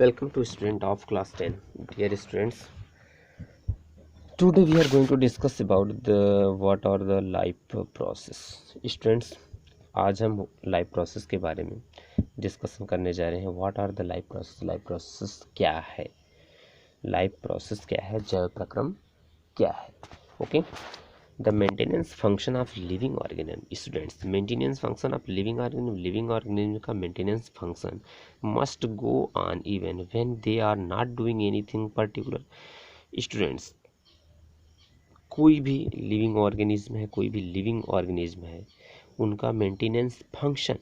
Welcome to student of class 10. Dear students, today we are going to discuss about the what are the life process. Students, आज हम life process के बारे में discussion करने जा रहे हैं. What are the life process. Life process क्या है, लाइफ प्रोसेस क्या है, जैव प्रक्रम क्या है. Okay. The maintenance function of living organism. Students, maintenance function of living organism का maintenance function must go on even when they are not doing anything particular. Students, कोई भी लिविंग ऑर्गेनिज्म है, उनका मेंटेनेंस फंक्शन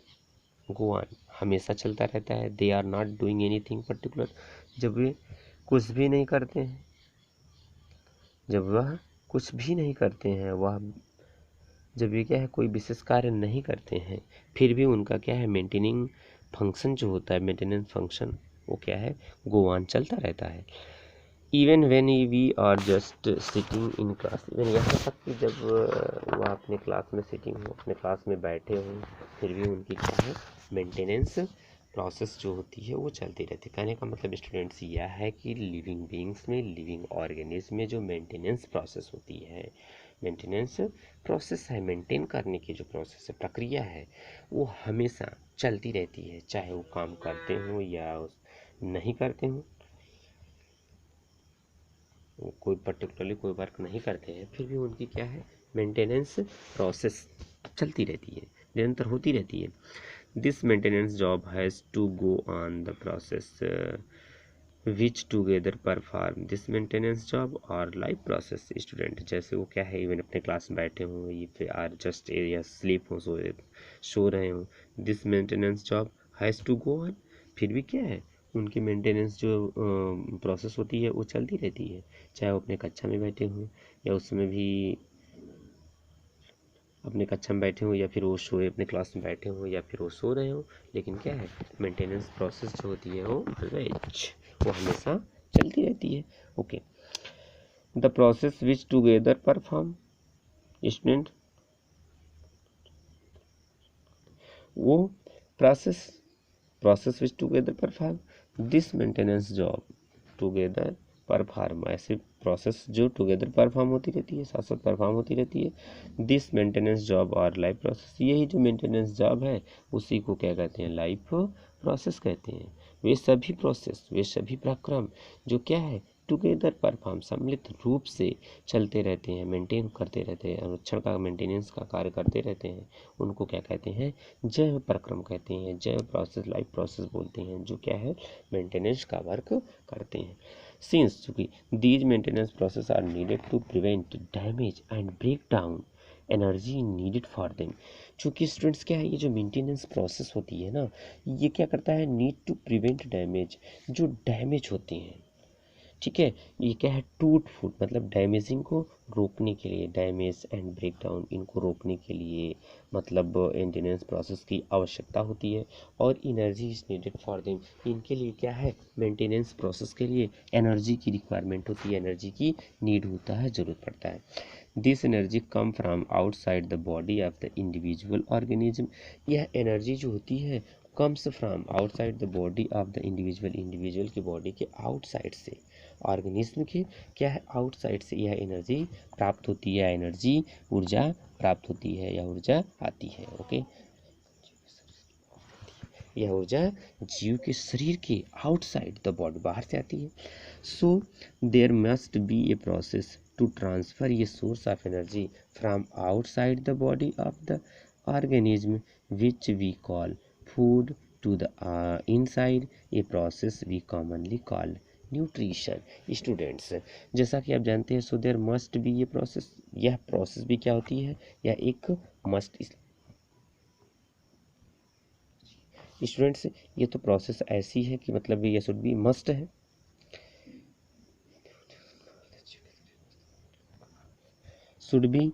गो ऑन हमेशा चलता रहता है. They are not doing anything particular, जब वे कुछ भी नहीं करते हैं, वह जब ये क्या है, कोई विशेष कार्य नहीं करते हैं, फिर भी उनका क्या है, मेंटेनिंग फंक्शन जो होता है, मेंटेनेंस फंक्शन, वो क्या है, गो ऑन चलता रहता है. Even when we are just sitting in class. Even यहाँ तक कि जब वह अपने क्लास में सिटिंग हो, अपने क्लास में बैठे हों, फिर भी उनकी क्या है, मेंटेनेंस प्रोसेस जो होती है वो चलती रहती है. कहने का मतलब स्टूडेंट्स यह है कि लिविंग बीइंग्स में, लिविंग ऑर्गेनिज्म में जो मेंटेनेंस प्रोसेस होती है, मेंटेनेंस प्रोसेस है, मेंटेन करने की जो प्रोसेस है, प्रक्रिया है, वो हमेशा चलती रहती है. चाहे वो काम करते हों या नहीं करते हों, कोई पर्टिकुलरली कोई वर्क नहीं करते हैं, फिर भी उनकी क्या है, मेंटेनेंस प्रोसेस चलती रहती है, निरंतर होती रहती है. This maintenance job has to go on the process which together perform this maintenance job और लाइफ प्रोसेस. स्टूडेंट, जैसे वो क्या है, इवन अपने क्लास में बैठे हों, ये फिर आर जस्ट या स्लीप हो, सो रहे हों, this maintenance job has to go on, फिर भी क्या है, उनकी मेंटेनेंस जो प्रोसेस होती है वो चलती रहती है. चाहे वो अपने कक्षा में बैठे हों या उसमें भी अपने कक्षा में बैठे हों, या फिर वो सोए अपने क्लास में बैठे हों, या फिर वो सो रहे हों, लेकिन क्या है, मेंटेनेंस प्रोसेस जो होती है वो वो हमेशा चलती रहती है. Okay. The process which together perform. Student, वो process which together perform this maintenance job together perform. ऐसे प्रोसेस जो टुगेदर परफॉर्म होती रहती है, साथ साथ परफॉर्म होती रहती है. दिस मेंटेनेंस जॉब और लाइफ प्रोसेस, यही जो मेंटेनेंस जॉब है उसी को क्या कहते हैं, लाइफ प्रोसेस कहते हैं. वे सभी प्रोसेस, वे सभी प्रक्रम जो क्या है, टुगेदर परफॉर्म, सम्मिलित रूप से चलते रहते हैं, मेंटेन करते रहते हैं, अनुरक्षण का, मेंटेनेंस का कार्य करते रहते हैं, उनको क्या कहते हैं, जैव प्रक्रम कहते हैं. जैव प्रोसेस, लाइफ प्रोसेस बोलते हैं, जो क्या है, मेंटेनेंस का वर्क करते हैं. सिंस चूंकि these maintenance process are needed to prevent damage and break down energy needed for them. चूँकि स्टूडेंट्स क्या है, ये जो मेंटेनेंस प्रोसेस होती है ना, ये क्या करता है, नीड टू प्रिवेंट डैमेज, जो डैमेज होते हैं, ठीक है, ये क्या है, टूट फूट, मतलब डैमेजिंग को रोकने के लिए, डैमेज एंड ब्रेक डाउन, इनको रोकने के लिए मतलब मेंटेनेंस प्रोसेस की आवश्यकता होती है. और energy is needed for them, इनके लिए क्या है, मेंटेनेंस प्रोसेस के लिए एनर्जी की रिक्वायरमेंट होती है, एनर्जी की नीड होता है, ज़रूरत पड़ता है. This energy come from outside the body of the individual organism. यह एनर्जी जो होती है, comes from outside the body of the individual की बॉडी के आउटसाइड से, ऑर्गेनिज्म के क्या है, आउटसाइड से यह एनर्जी प्राप्त होती है, एनर्जी ऊर्जा प्राप्त होती है या ऊर्जा आती है. ओके. यह ऊर्जा जीव के शरीर के आउटसाइड द बॉडी, बाहर से आती है. So there must be a process to transfer ये source of energy from outside the body of the organism which we call food to the inside. A process we commonly call nutrition. Students, जैसा कि आप जानते हैं, so there must be ये process, यह process भी क्या होती है, यह एक मस्ट. स्टूडेंट्स, ये तो प्रोसेस ऐसी है कि मतलब ये शुड बी मस्ट है. Should be,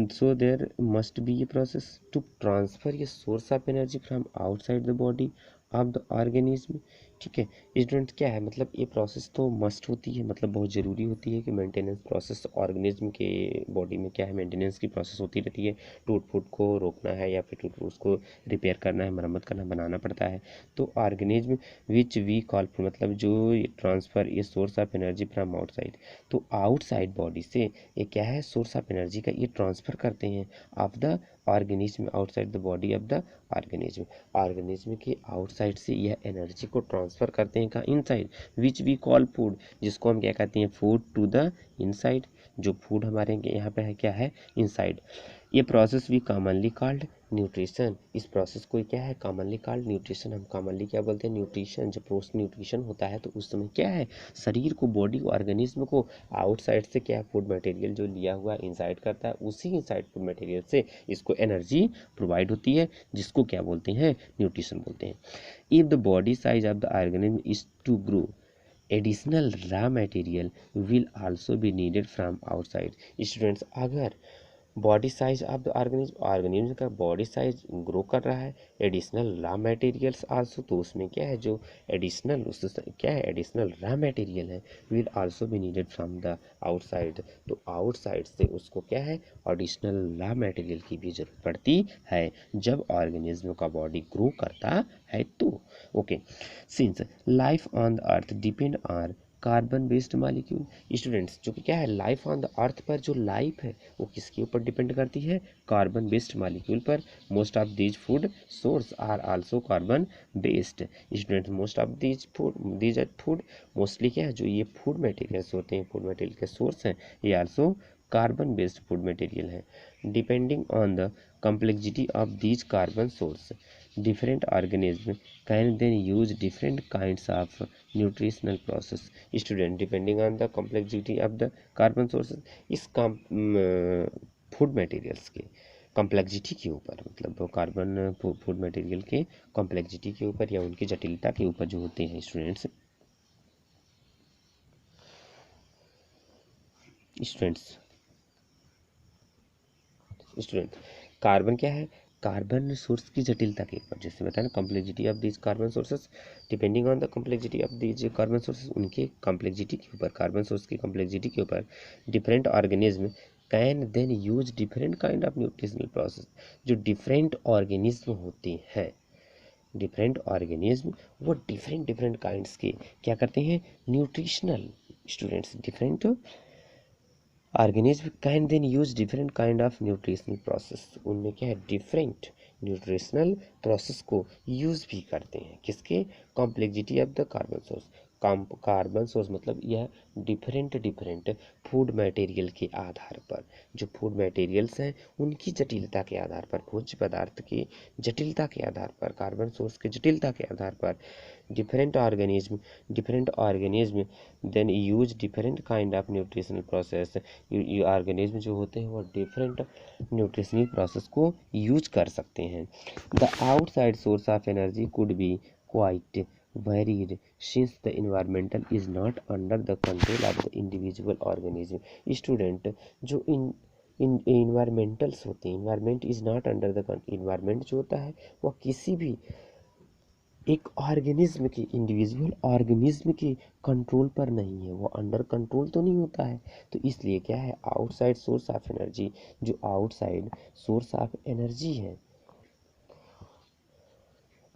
so there must be a process to transfer a source of energy from outside the body of the organism ठीक है स्टूडेंट, क्या है मतलब ये प्रोसेस तो मस्ट होती है, मतलब बहुत ज़रूरी होती है कि मेंटेनेंस प्रोसेस ऑर्गेनिज्म के बॉडी में क्या है, मेंटेनेंस की प्रोसेस होती रहती है। टूट फूट को रोकना है या फिर टूट उसको रिपेयर करना है, मरम्मत करना, बनाना पड़ता है। तो ऑर्गेनिज्म विच वी कॉल, मतलब जो ट्रांसफ़र ये source of energy from outside, तो आउटसाइड बॉडी से ये क्या है सोर्स ऑफ एनर्जी का ये ट्रांसफ़र करते हैं of the organism outside the body of the organism, organism के आउटसाइड से यह एनर्जी को ट्रांसफ़र करते हैं कहाँ, inside, which we call food, जिसको हम क्या कहते हैं फूड, टू द इनसाइड, जो फूड हमारे यहाँ पे है क्या है इनसाइड। ये process we commonly called nutrition, इस प्रोसेस को क्या है कॉमनली कॉल्ड न्यूट्रिशन, हम कॉमनली क्या बोलते हैं न्यूट्रिशन। जब पोस्ट न्यूट्रिशन होता है तो उस समय क्या है शरीर को, बॉडी को, ऑर्गेनिज्म को आउटसाइड से क्या फूड मटेरियल जो लिया हुआ इनसाइड करता है, उसी इनसाइड फूड मटेरियल से इसको एनर्जी प्रोवाइड होती है, जिसको क्या बोलते हैं न्यूट्रिशन बोलते हैं। If the body size of the organism is to grow, additional raw material will also be needed from outside. Students, अगर body size of the organism का बॉडी साइज ग्रो कर रहा है, एडिशनल रॉ मटेरियल्स आल्सो, तो उसमें क्या है जो एडिशनल क्या है एडिशनल रॉ मटेरियल है, will also be needed from the outside, तो आउटसाइड से उसको क्या है एडिशनल रॉ मटेरियल की भी जरूरत पड़ती है जब ऑर्गेनिज्म का बॉडी ग्रो करता है तो। Okay, since life on the earth depend on carbon based molecule. Students, जो कि क्या है लाइफ ऑन द अर्थ पर जो लाइफ है वो किसके ऊपर डिपेंड करती है, कार्बन बेस्ड मालिक्यूल पर। Most of these food source are also carbon based. Students, most of these are food, mostly क्या है जो ये फूड मटेरियल्स होते हैं, फूड मटेरियल के सोर्स हैं, ये also carbon based food material है। Depending on the complexity of these carbon source, different organisms can then use different kinds of nutritional process। Student, depending on the complexity of the carbon sources, इस food materials के complexity के ऊपर, मतलब carbon food material के complexity के ऊपर या उनकी जटिलता के ऊपर जो होते हैं स्टूडेंट्स स्टूडेंट कार्बन क्या है, कार्बन सोर्स की जटिलता के ऊपर, जैसे बताया ना complexity of these carbon sources, depending on the complexity of these carbon sources, उनके कॉम्प्लेक्सिटी के ऊपर, कार्बन सोर्स की कॉम्प्लेक्सिटी के ऊपर, different organism can then use different kind of nutritional process. जो डिफरेंट ऑर्गेनिज्म होते हैं, डिफरेंट ऑर्गेनिज्म वो डिफरेंट डिफरेंट काइंड्स के क्या करते हैं nutritional, students different organism can then use different kind of nutritional process, उनमें क्या है डिफरेंट न्यूट्रिशनल प्रोसेस को यूज भी करते हैं, किसके complexity of the carbon source, carbon source मतलब यह डिफरेंट डिफरेंट फूड मटेरियल के आधार पर, जो फूड मटेरियल्स हैं उनकी जटिलता के आधार पर, भोज्य पदार्थ की जटिलता के आधार पर, कार्बन सोर्स की जटिलता के आधार पर, different organism then use different kind of nutritional process, organism जो होते हैं वो डिफरेंट न्यूट्रिशनल प्रोसेस को यूज कर सकते हैं। The outside source of energy could be quite varied since the environmental is not under the control of the individual organism। Student, जो इन इन्वायरमेंटल्स होते हैं, environment is not under the, environment जो होता है वह किसी भी एक ऑर्गेनिज्म की, इंडिविजुअल ऑर्गेनिज्म के कंट्रोल पर नहीं है, वो अंडर कंट्रोल तो नहीं होता है, तो इसलिए क्या है आउटसाइड सोर्स ऑफ एनर्जी, जो आउटसाइड सोर्स ऑफ एनर्जी है,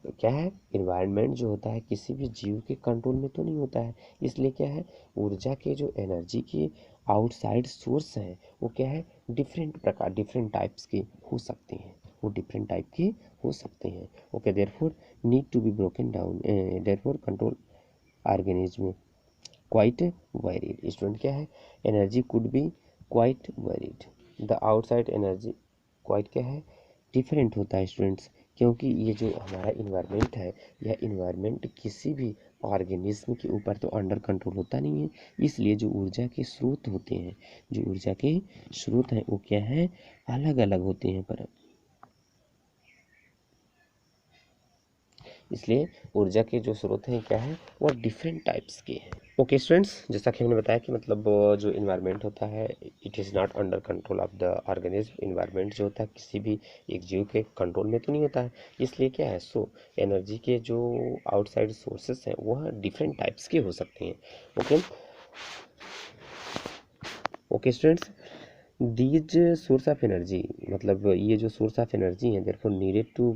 तो क्या है इन्वायरमेंट जो होता है किसी भी जीव के कंट्रोल में तो नहीं होता है, इसलिए क्या है ऊर्जा के जो एनर्जी के आउटसाइड सोर्स हैं वो क्या है डिफरेंट प्रकार, डिफरेंट टाइप्स के हो सकते हैं, वो डिफरेंट टाइप के हो सकते हैं। Okay, therefore need to be broken down, therefore control organism quite varied. Student, क्या है energy could be quite varied, the outside energy quite क्या है डिफरेंट होता है स्टूडेंट्स, क्योंकि ये जो हमारा इन्वायरमेंट है यह इन्वायरमेंट किसी भी ऑर्गेनिज्म के ऊपर तो अंडर कंट्रोल होता नहीं है, इसलिए जो ऊर्जा के स्रोत होते हैं, जो ऊर्जा के स्रोत हैं वो क्या है अलग अलग होते हैं, पर इसलिए ऊर्जा के जो स्रोत हैं क्या है वो डिफरेंट टाइप्स के हैं। ओके स्टूडेंट्स, जैसा कि हमने बताया कि मतलब जो इन्वायरमेंट होता है it is not under control of the organism. Environment जो होता है किसी भी एक जीव के कंट्रोल में तो नहीं होता है, इसलिए क्या है सो एनर्जी के जो आउटसाइड सोर्सेस हैं वह डिफरेंट टाइप्स के हो सकते हैं। Okay okay students, these source of energy मतलब ये जो सोर्स ऑफ एनर्जी है therefore needed to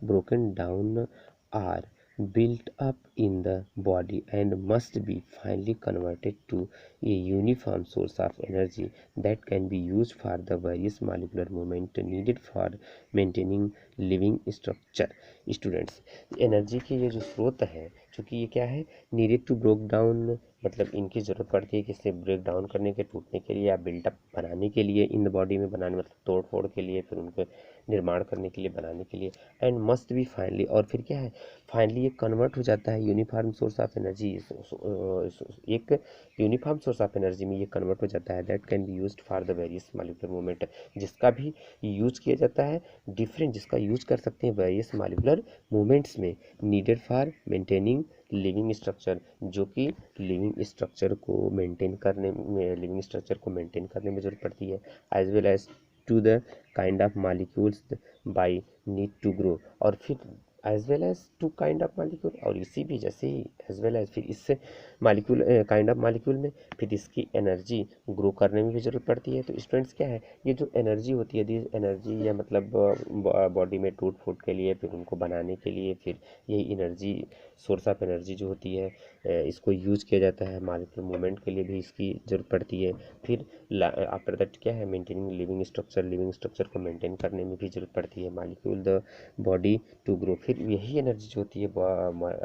broken down are built up in the body and must be finally converted to a uniform source of energy that can be used for the various molecular movement needed for maintaining living structure। Students, energy के ये जो स्रोत है चूँकि ये क्या है needed to broke down मतलब इनकी ज़रूरत पड़ती है किससे ब्रेक डाउन करने के टूटने के लिए या बिल्टअप बनाने के लिए इन द बॉडी में बनाने मतलब तोड़ फोड़ के लिए फिर उनके निर्माण करने के लिए बनाने के लिए एंड मस्ट बी फाइनली और फिर क्या है फाइनली ये कन्वर्ट हो जाता है यूनिफॉर्म सोर्स ऑफ एनर्जी। एक यूनिफॉर्म सोर्स ऑफ एनर्जी में ये कन्वर्ट हो जाता है that can be used for the various molecular movement जिसका भी यूज किया जाता है डिफरेंट जिसका यूज कर सकते हैं वेरियस मॉलिक्यूलर मूवमेंट्स में needed for maintaining living structure जो कि लिविंग स्ट्रक्चर को मेंटेन करने में ज़रूरत पड़ती है as well as to the kind of molecules by need to grow और फिर as well as to kind of molecule और इसी भी जैसे ही एज वेल एज फिर इससे मॉलिक्यूल काइंड ऑफ मॉलिक्यूल में फिर इसकी एनर्जी ग्रो करने में भी ज़रूरत पड़ती है। तो स्टूडेंट्स क्या है ये जो एनर्जी होती है दिस एनर्जी या मतलब बॉडी में टूट फूट के लिए फिर उनको बनाने के लिए फिर यही एनर्जी सोर्स ऑफ एनर्जी जो होती है इसको यूज किया जाता है मॉलिक्यूलर मूवमेंट के लिए भी इसकी ज़रूरत पड़ती है। फिर आफ्टर दैट क्या है मेंटेनिंग लिविंग स्ट्रक्चर को मेंटेन करने में भी ज़रूरत पड़ती है molecule the body to grow. फिर यही एनर्जी जो होती है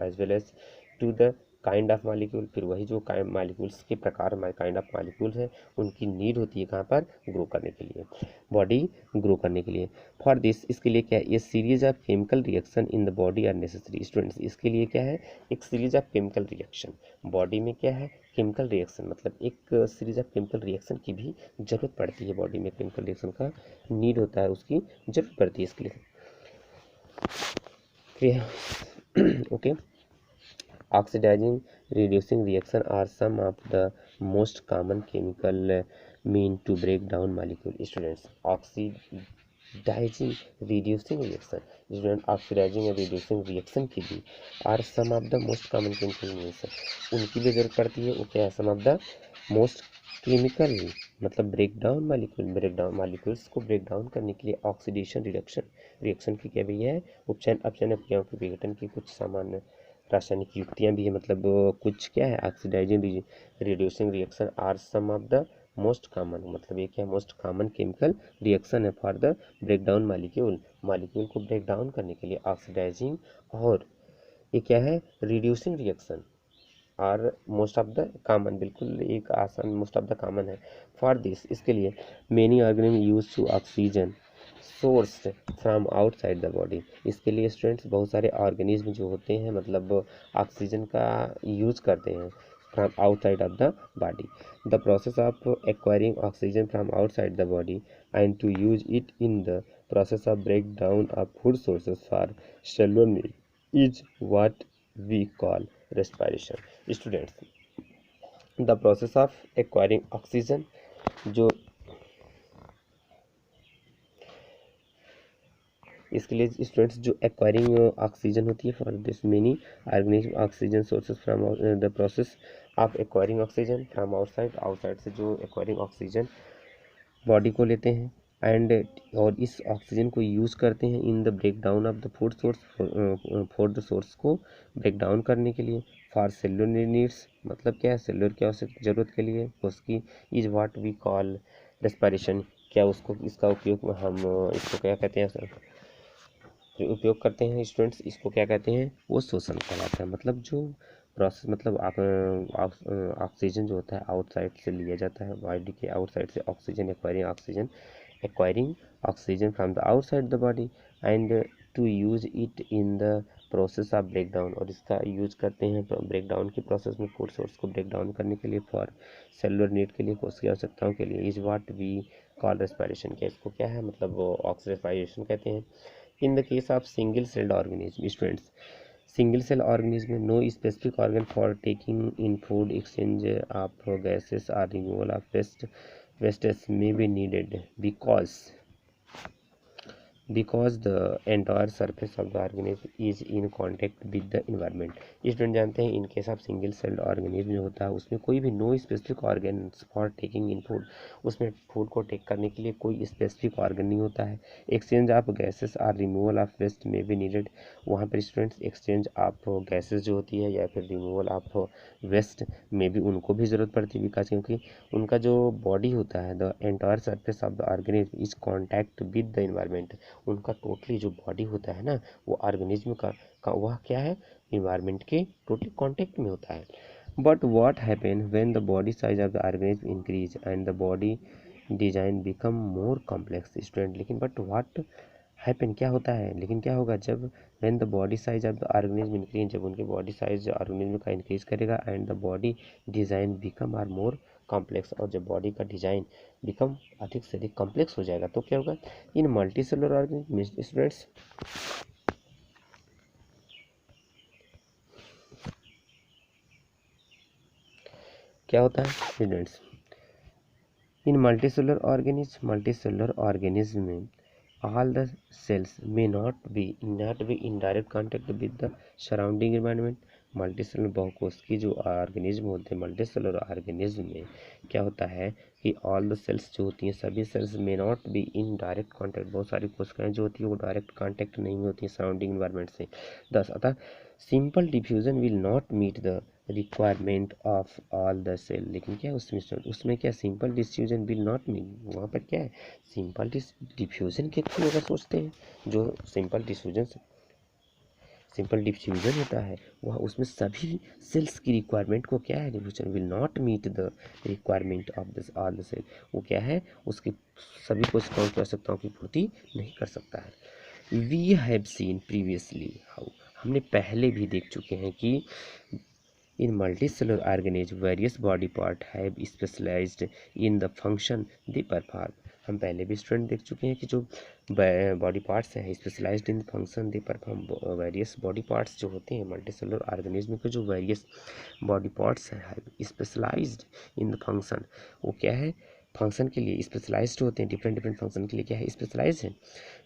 as well as to the kind of molecule फिर वही जो मॉलिक्यूल्स के प्रकार काइंड ऑफ मॉलिक्यूल्स हैं उनकी नीड होती है कहाँ पर ग्रो करने के लिए बॉडी ग्रो करने के लिए। फॉर दिस इसके लिए क्या है ये series of chemical reaction in the body are necessary. Students इसके लिए क्या है एक series of chemical reaction body में क्या है केमिकल रिएक्शन मतलब एक सीरीज ऑफ केमिकल रिएक्शन की भी ज़रूरत पड़ती है बॉडी में केमिकल रिएक्शन का नीड होता है उसकी ज़रूरत पड़ती है इसके लिए। okay oxidizing reducing reaction are some of the most common chemical mean to break down molecule। students oxidizing reducing reaction oxidizing and reducing reaction की भी are some of the most common chemical means उनकी भी जरूरत पड़ती है वो क्या है some of the most chemical मतलब ब्रेक डाउन मॉलिक्यूल्स को ब्रेक डाउन करने के लिए ऑक्सीडेशन रिएक्शन की क्या भी है अपचयन अभिक्रियाओं के विघटन की कुछ सामान्य रासायनिक युक्तियां भी है मतलब कुछ क्या है oxidising reducing reaction are some of the most common मतलब ये क्या मोस्ट कॉमन केमिकल रिएक्शन है for the break down molecule को ब्रेक डाउन करने के लिए ऑक्सीडाइजिंग और ये क्या है reducing reaction are most of the common बिल्कुल एक आसान मोस्ट ऑफ द कॉमन है। फॉर दिस इसके लिए many organism use to oxygen source from outside the body. इसके लिए स्टूडेंट्स बहुत सारे ऑर्गेनिज्म जो होते हैं मतलब ऑक्सीजन का यूज करते हैं from outside of the body. The process of acquiring oxygen from outside the body and to use it in the process of break down of food sources for cellular need is what we call respiration। students the process of acquiring oxygen जो इसके लिए students जो acquiring oxygen होती है for this many organism oxygen sources from the process of acquiring oxygen from outside से जो acquiring oxygen body को लेते हैं एंड और इस ऑक्सीजन को यूज़ करते हैं in the break down of the food source for the source को ब्रेक डाउन करने के लिए फॉर सेलुलर नीड्स मतलब क्या है सेलुलर की आवश्यक जरूरत के लिए उसकी is what we call respiration. क्या उसको इसका उपयोग हम इसको क्या कहते हैं जो उपयोग करते हैं स्टूडेंट्स इसको क्या कहते हैं वो श्वसन कहलाता है। मतलब जो प्रोसेस मतलब ऑक्सीजन जो होता है आउटसाइड से लिया जाता है बॉडी के आउटसाइड से oxygen acquiring oxygen from the outside the body and to use it in the process of break down और इसका यूज करते हैं ब्रेक डाउन के प्रोसेस में फूड सोर्स को ब्रेक डाउन करने के लिए फॉर सेलुलर नीड के लिए कोशिकीय आवश्यकताओं के लिए is what we call respiration. क्या इसको क्या है मतलब रेस्पिरेशन कहते हैं। In the case of single celled organism students single cell organism में no specific organ for taking in food, exchange of gases और removal of wastes may be needed because the entire surface of the organism is in contact with the environment। Student जानते हैं in case of single celled organism जो होता है उसमें कोई भी no specific organ for taking in food, उसमें food को टेक करने के लिए कोई स्पेसिफिक ऑर्गन नहीं होता है। एक्सचेंज ऑफ गैसेस और रिमूवल ऑफ वेस्ट में भी नीडेड, वहाँ पर स्टूडेंट्स एक्सचेंज ऑफ गैसेस जो होती है या फिर रिमूवल ऑफ वेस्ट में भी उनको भी ज़रूरत पड़ती है, बिकॉज क्योंकि उनका जो बॉडी होता है the entire surface of the organism is contact with the environment, उनका टोटली जो बॉडी होता है ना वो ऑर्गेनिज्म का वह क्या है, इन्वायरमेंट के टोटली कॉन्टैक्ट में होता है। But what happen when the body size of the organism increase and the body design become more complex. Student लेकिन बट व्हाट हैपन क्या होता है, लेकिन क्या होगा जब when the body size of the organism increase, जब उनके बॉडी साइज ऑर्गेनिज्म का इंक्रीज करेगा and the body design become are more complex, और जब बॉडी का डिजाइन बिकम अधिक से अधिक कॉम्प्लेक्स हो जाएगा तो क्या होगा, इन मल्टी सेलुलर ऑर्गेनिज्म स्टूडेंट्स क्या होता है स्टूडेंट्स, इन मल्टीसेलुलर ऑर्गेनिज्म में all the cells may not be in direct contact with the surrounding environment। Multicellular बहुकोशिकीय जो ऑर्गेनिज्म होते हैं मल्टीसेलुलर ऑर्गेनिज्म में क्या होता है कि ऑल द सेल्स जो होती हैं सभी सेल्स में not be in direct contact, बहुत सारी कोशिकाएं जो होती है वो डायरेक्ट कांटेक्ट नहीं होती हैं सराउंडिंग इन्वायरमेंट से। 10 अतः simple diffusion will not meet the requirement of all the cell, लेकिन क्या उसमें क्या simple diffusion will not meet, वहाँ पर क्या है सिंपल डिफ्यूजन के थ्रू अगर सोचते हैं, जो सिंपल डिफ्यूजन होता है वह उसमें सभी सेल्स की रिक्वायरमेंट को क्या है, diffusion will not meet the requirement of this all the cell, वो क्या है उसकी सभी कोशिकाओं की आवश्यकताओं की पूर्ति नहीं कर सकता है। We have seen previously how, हमने पहले भी देख चुके हैं कि in multicellular organism various body part have specialised in the function they perform, हम पहले भी स्टूडेंट देख चुके हैं कि जो बॉडी पार्ट्स हैं specialised in function they perform, various body parts जो होते हैं मल्टीसेलुलर ऑर्गेनिज्म के जो वेरियस बॉडी पार्ट्स हैं स्पेशलाइज्ड इन द फंक्शन, वो क्या है फंक्शन के लिए स्पेशलाइज्ड होते हैं, डिफरेंट फंक्शन के लिए क्या है स्पेशलाइज्ड है।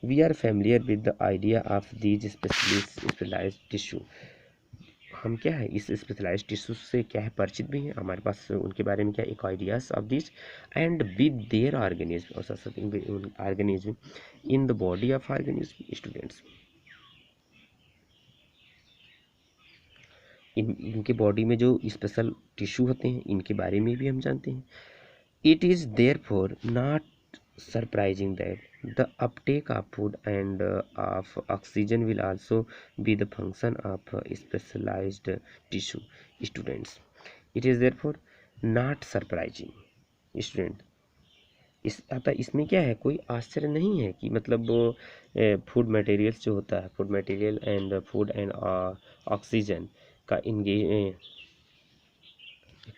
We are familiar with the idea of these specialised tissue, हम क्या है इस स्पेशलाइज्ड टिश्यू से क्या है परिचित भी हैं, हमारे पास उनके बारे में क्या एक ideas of this and with their organism और साथ organism in the body of organism. Students इनके बॉडी में जो स्पेशल टिश्यू होते हैं इनके बारे में भी हम जानते हैं। It is therefore not surprising that the uptake of food and of oxygen will also be the function of specialized tissue। Students it is therefore not surprising student, अतः इसमें क्या है कोई आश्चर्य नहीं है कि मतलब फूड मटेरियल्स जो होता है food material and food and oxygen का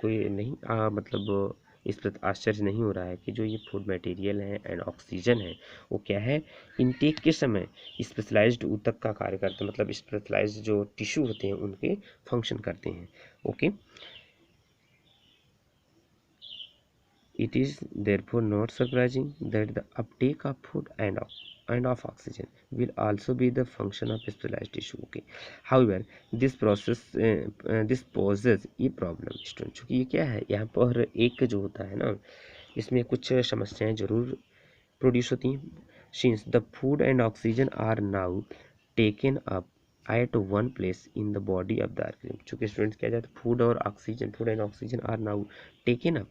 कोई नहीं मतलब इस पर आश्चर्य नहीं हो रहा है कि जो ये फूड मटेरियल है एंड ऑक्सीजन है वो क्या है इनटेक के समय स्पेशलाइज्ड ऊतक का कार्य करते हैं, मतलब स्पेशलाइज्ड जो टिश्यू होते हैं उनके फंक्शन करते हैं। Okay it is therefore not surprising that the Uptake of food and of oxygen will also be the function of specialized tissue। okay however this poses a problem student, चूँकि ये क्या है यहाँ पर एक जो होता है ना इसमें कुछ समस्याएं जरूर प्रोड्यूस होती हैं। since the food and oxygen are now taken up at one place in the body of the organism, चूँकि स्टूडेंट्स क्या जाता है food and oxygen are now taken up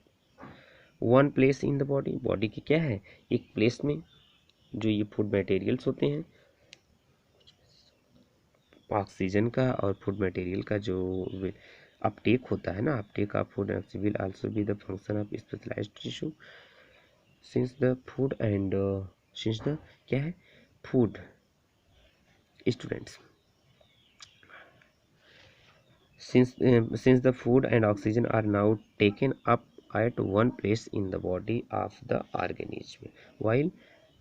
one place in the body, body की क्या है एक place में जो ये फूड मटेरियल्स होते हैं ऑक्सीजन का और फूड मटेरियल का जो अपटेक होता है ना uptake of food will also be the function of specialised tissue since the क्या है food students since the food and oxygen are now taken up at one place in the body of the organism while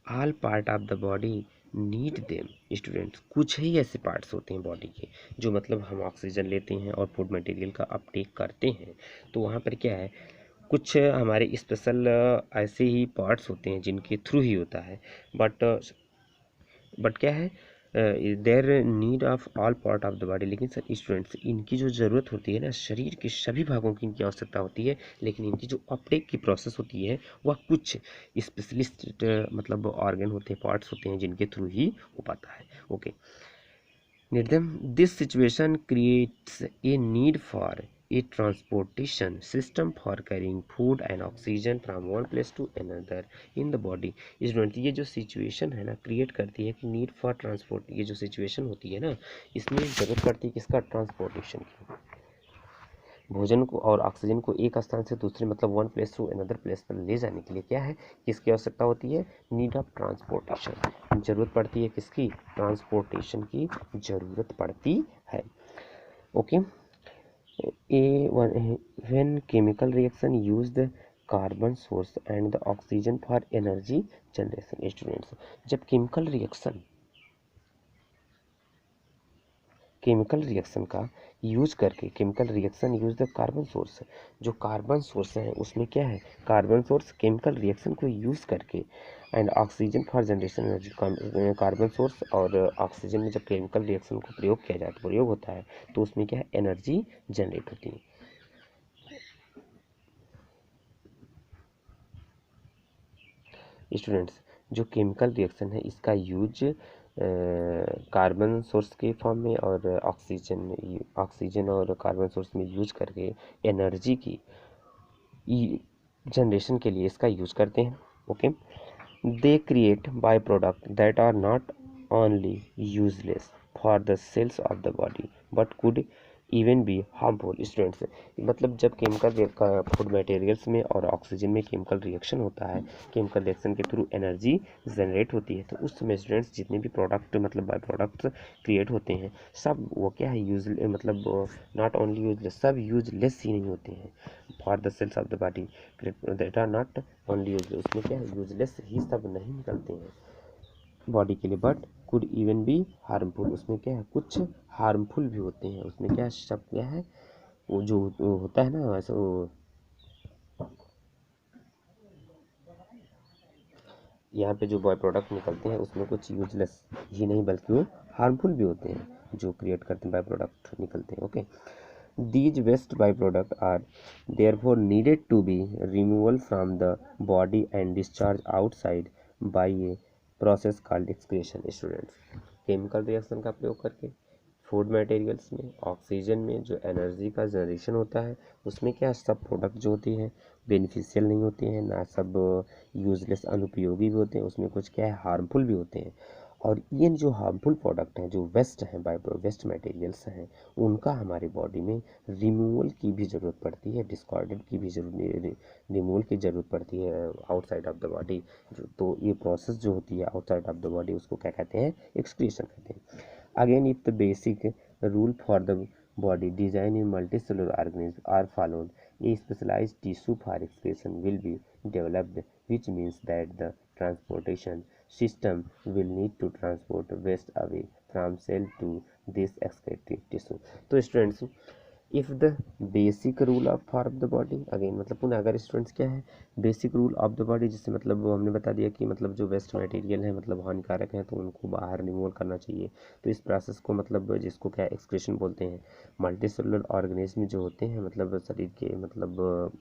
all part of the body need them students, कुछ ही ऐसे parts होते हैं body के जो मतलब हम oxygen लेते हैं और फूड मटेरियल का अपटेक करते हैं, तो वहाँ पर क्या है, कुछ हमारे स्पेशल ऐसे ही पार्ट्स होते हैं जिनके थ्रू ही होता है, बट क्या है, there need of all part of the body. लेकिन सर स्टूडेंट्स, इनकी जो ज़रूरत होती है ना, शरीर के सभी भागों की इनकी आवश्यकता होती है, लेकिन इनकी जो अपटेक की प्रोसेस होती है वह कुछ स्पेशलिस्ट मतलब ऑर्गन होते हैं, पार्ट्स होते हैं जिनके थ्रू ही हो पाता है। Okay, this situation creates a need for a transportation system for carrying food and oxygen from one place to another in the body। Student, ये जो सिचुएशन है ना, क्रिएट करती है कि नीड फॉर ट्रांसपोर्ट, ये जो सिचुएशन होती है ना, इसमें ज़रूरत पड़ती है किसका, ट्रांसपोर्टेशन की, भोजन को और ऑक्सीजन को एक स्थान से दूसरे मतलब one place to another place पर ले जाने के लिए क्या है, किसकी आवश्यकता होती है, नीड ऑफ ट्रांसपोर्टेशन, जरूरत पड़ती है किसकी, ट्रांसपोर्टेशन की जरूरत पड़ती है। Okay, when chemical reaction use the carbon source and the oxygen for energy generation. Students, जब केमिकल रिएक्शन का यूज करके, chemical reaction use the carbon source, जो कार्बन सोर्स है उसमें क्या है, कार्बन सोर्स केमिकल रिएक्शन को यूज करके and oxygen for generation energy, carbon source और ऑक्सीजन में जब केमिकल रिएक्शन को प्रयोग किया जाता है, प्रयोग होता है, तो उसमें क्या है, एनर्जी जनरेट होती है। स्टूडेंट्स, जो केमिकल रिएक्शन है इसका यूज कार्बन सोर्स के फॉर्म में और ऑक्सीजन और कार्बन सोर्स में यूज करके एनर्जी की जनरेशन के लिए इसका यूज करते हैं। Okay, they create by product that are not only useless for the cells of the body but could even be harmful. Students, मतलब जब केमिकल फूड मटेरियल्स में और ऑक्सीजन में केमिकल रिएक्शन होता है, केमिकल रिएक्शन के थ्रू एनर्जी जनरेट होती है, तो उस समय स्टूडेंट्स जितने भी प्रोडक्ट मतलब बाय प्रोडक्ट्स क्रिएट होते हैं, सब वो क्या है, यूज मतलब नॉट ओनली यूजलेस, सब यूजलेस ही नहीं होते हैं, for the cells of the body that are not only useless, उसमें क्या है, यूजलेस ही सब नहीं निकलते हैं बॉडी के लिए, but could even be harmful, उसमें क्या है, कुछ हार्मफुल भी होते हैं, उसमें क्या सब क्या है, वो जो वो होता है ना ऐसा, यहाँ पे जो बाय प्रोडक्ट निकलते हैं उसमें कुछ यूजलेस ही नहीं बल्कि वो हार्मफुल भी होते हैं जो क्रिएट करते हैं बाय प्रोडक्ट निकलते हैं। Okay, these waste byproducts are therefore needed to be removed from the body and discharged outside by a process called excretion। Students, chemical reaction का प्रयोग करके फूड मटेरियल्स में, ऑक्सीजन में जो एनर्जी का जनरेशन होता है, उसमें क्या सब प्रोडक्ट जो होती हैं बेनिफिशियल नहीं होते हैं, ना सब यूजलेस अनुपयोगी भी होते हैं, उसमें कुछ क्या है, हार्मफुल भी होते हैं। और ये जो हार्मफुल प्रोडक्ट हैं, जो वेस्ट हैं, बाय वेस्ट मटेरियल्स हैं, उनका हमारी बॉडी में रिमूवल की भी ज़रूरत पड़ती है, डिस्कार्डेड की भी रिमूवल की ज़रूरत पड़ती है आउटसाइड ऑफ द बॉडी। जो तो ये प्रोसेस जो होती है आउटसाइड ऑफ द बॉडी, उसको क्या कहते हैं, एक्सक्रीशन कहते हैं। Again if the basic rule for the body design in multicellular organisms are followed, a specialized tissue for excretion will be developed, which means that the transportation system will need to transport waste away from cell to this excreted tissue। तो students, if the basic rule of for of the body, again मतलब पुनः अगर students क्या है, basic rule of the body, जिससे मतलब वो हमने बता दिया कि मतलब जो वेस्ट मटेरियल है मतलब हानिकारक है तो उनको बाहर रिमूव करना चाहिए, तो इस प्रोसेस को मतलब जिसको क्या एक्सक्रीशन बोलते हैं। मल्टी सेलुलर ऑर्गेनिज्म जो होते हैं मतलब शरीर के मतलब,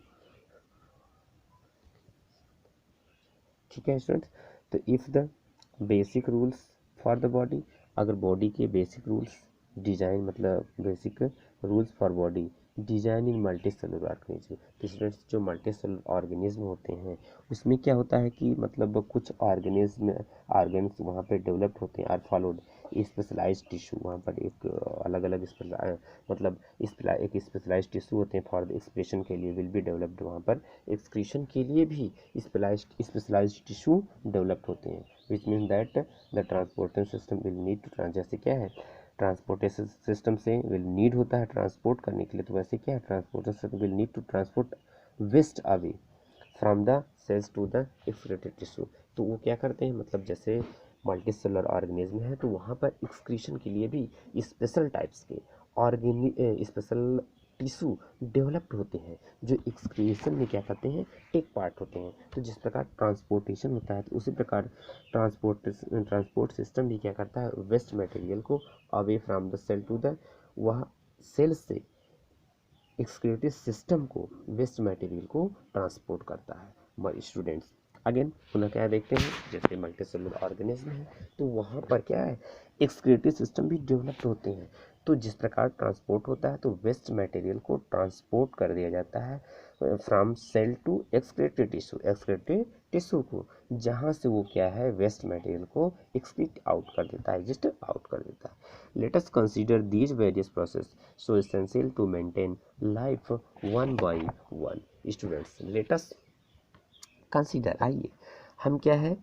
ठीक है स्टूडेंट्स, तो if the basic rules for the body, अगर बॉडी के बेसिक रूल्स डिजाइन मतलब basic rules for body design in multi cellular organism, तो स्टूडेंट्स जो मल्टी सेलुलर ऑर्गेनिज्म होते हैं उसमें क्या होता है कि मतलब कुछ ऑर्गेन्स वहाँ पे डेवलप्ड होते हैं, आर फॉलोड स्पेशलाइज्ड टिश्यू, वहाँ पर एक अलग अलग मतलब एक स्पेशलाइज्ड टिश्यू होते हैं फॉर द एक्सप्रेशन के लिए, विल बी डेवलप्ड, वहाँ पर एक्सक्रीशन के लिए भी स्पेशलाइज्ड टिश्यू डेवलप्ड होते हैं, which mean that the transportation system will need to जैसे क्या है, ट्रांसपोर्टेशन सिस्टम से विल नीड होता है ट्रांसपोर्ट करने के लिए, तो वैसे क्या है, transportation system will need to transport waste away from the cells to the excreted tissue. तो वो क्या करते हैं मतलब जैसे मल्टी सेलुलर ऑर्गेनिज्म है तो वहाँ पर एक्सक्रीशन के लिए भी स्पेशल टाइप्स के स्पेशल टिश्यू डेवलप्ड होते हैं जो एक्सक्रीशन में क्या करते हैं, टेक पार्ट होते हैं। तो जिस प्रकार ट्रांसपोर्टेशन होता है तो उसी प्रकार ट्रांसपोर्ट सिस्टम भी क्या करता है, वेस्ट मटेरियल को away from the cell to the, वह सेल से एक्सक्रीटिव सिस्टम को वेस्ट मटेरियल को ट्रांसपोर्ट करता है। हमारे स्टूडेंट्स अगेन पुनः क्या देखते हैं, जैसे मल्टी सेलुलर ऑर्गेनिज्म है तो वहाँ पर क्या है, एक्सक्रीटिव सिस्टम भी डेवलप्ड होते हैं। तो जिस प्रकार ट्रांसपोर्ट होता है तो वेस्ट मटेरियल को ट्रांसपोर्ट कर दिया जाता है from cell to excretive tissue को, जहाँ से वो क्या है, वेस्ट मटेरियल को एक्सक्रीट आउट कर देता है, जस्ट आउट कर देता है। Let us consider these various process so essential to maintain life one by one. Students let us consider, आइए हम क्या है,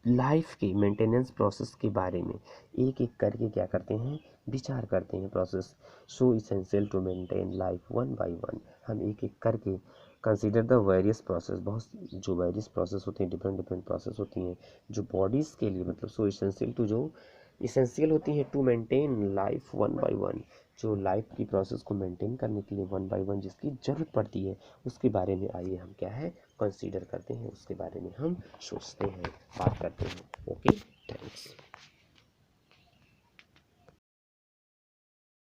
लाइफ के मेंटेनेंस प्रोसेस के बारे में एक एक करके क्या करते हैं, विचार करते हैं। Process so essential to maintain life one by one, हम एक एक करके कंसीडर द वेरियस प्रोसेस, बहुत जो वेरियस प्रोसेस होते हैं, डिफरेंट डिफरेंट प्रोसेस होती हैं जो बॉडीज़ के लिए, मतलब सो इसेंशियल टू, जो इसेंशियल होती है to maintain life one by one, जो लाइफ की प्रोसेस को मेंटेन करने के लिए वन बाय वन जिसकी ज़रूरत पड़ती है, उसके बारे में आइए हम क्या है, कंसीडर करते हैं, उसके बारे में हम सोचते हैं, बात करते हैं। Okay, thanks.